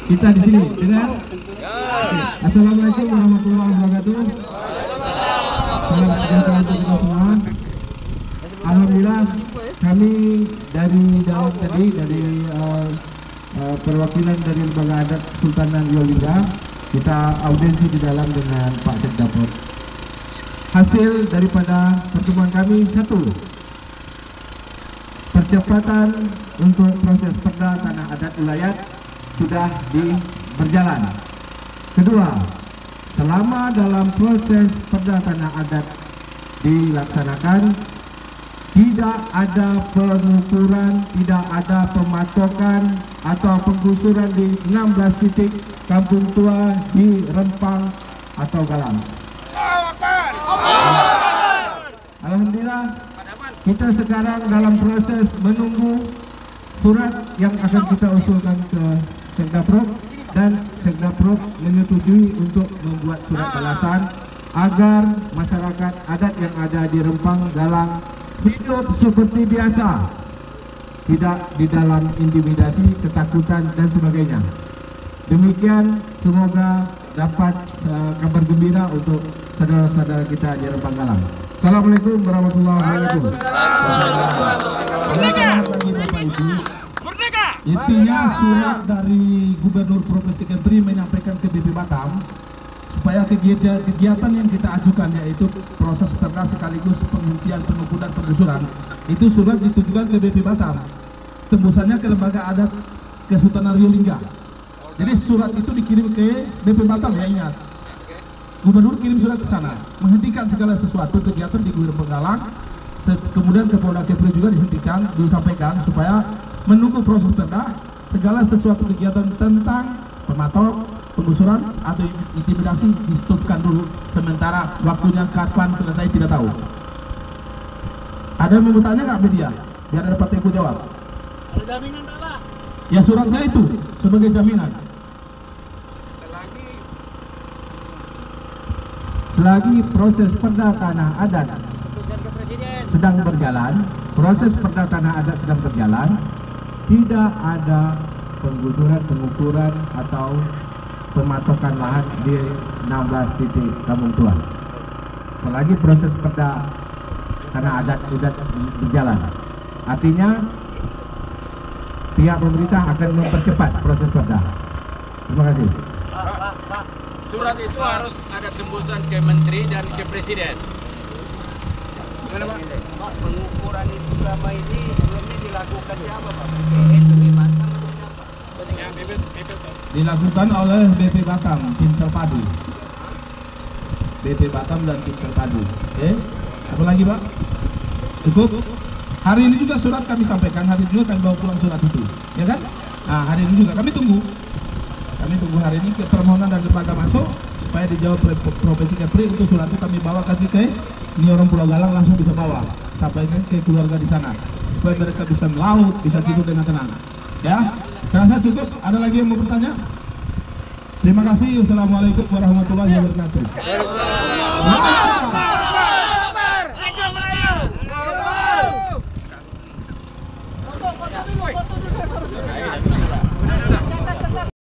kita di sini, dengar? Assalamualaikum warahmatullahi wabarakatuh. Salam sejahtera untuk kita semua. Alhamdulillah, kami dari dalam tadi dari perwakilan dari Lembaga Adat Sultanan Riau Lingga, kita audiensi di dalam dengan Pak Sekdapur. Hasil daripada pertemuan kami, satu, percepatan untuk proses perda tanah adat wilayah sudah berjalan. Kedua, selama dalam proses perda tanah adat dilaksanakan, tidak ada pengukuran, tidak ada pematokan atau penggusuran di 16 titik kampung tua di Rempang atau Galang. Alhamdulillah, kita sekarang dalam proses menunggu surat yang akan kita usulkan ke Sekdaprop, dan Sekdaprop menyetujui untuk membuat surat balasan agar masyarakat adat yang ada di Rempang, Galang hidup seperti biasa, tidak di dalam intimidasi, ketakutan dan sebagainya. Demikian, semoga dapat kabar gembira untuk saudara-saudara kita di Rempang, Galang. Assalamualaikum warahmatullahi wabarakatuh. Intinya surat dari Gubernur Provinsi Kepri menyampaikan ke BP Batam supaya kegiatan yang kita ajukan, yaitu proses perda sekaligus penghentian pengukuran penggusuran, itu surat ditujukan ke BP Batam, tembusannya ke Lembaga Adat Kesultanan Riau Lingga. Jadi surat itu dikirim ke BP Batam, ya ingat. Gubernur kirim surat ke sana, menghentikan segala sesuatu kegiatan di Gubernur Galang. Kemudian ke Polda Kepri juga disampaikan supaya menunggu proses perda, segala sesuatu kegiatan tentang pematok, penggusuran atau intimidasi di-stopkan dulu sementara, waktunya kapan selesai tidak tahu. Ada yang mau bertanya nggak media? Biar ada dapat aku jawab. Ada jaminan tak, Pak? Ya, suratnya itu sebagai jaminan. Selagi proses perda tanah adat sedang berjalan, tidak ada penggusuran, pengukuran atau pematokan lahan di 16 titik kampung tua. Selagi proses perda tanah adat sudah berjalan, artinya pihak pemerintah akan mempercepat proses perda. Terima kasih. Pak, surat itu harus ada tembusan ke Menteri dan ke Presiden. Gimana, Pak? Pak, pengukuran itu selama ini sebelumnya dilakukan siapa, Pak? BP Batam atau siapa? Dilakukan oleh BP Batam, tim terpadu. BP Batam dan tim terpadu. Oke, apa lagi, Pak? Cukup? Hari ini juga surat kami sampaikan, hari ini juga kami bawa pulang surat itu, ya kan? Nah, hari ini juga kami tunggu hari ini ke permohonan dan lembaga masuk supaya dijawab oleh Provinsi Kepri. Untuk surat itu kami bawa kasih ke ini orang Pulau Galang, langsung bisa bawa sampaikan ke keluarga di sana supaya mereka bisa melaut, bisa tidur dengan tenang. Ya, saya rasa cukup. Ada lagi yang mau bertanya? Terima kasih. Wassalamualaikum warahmatullahi wabarakatuh.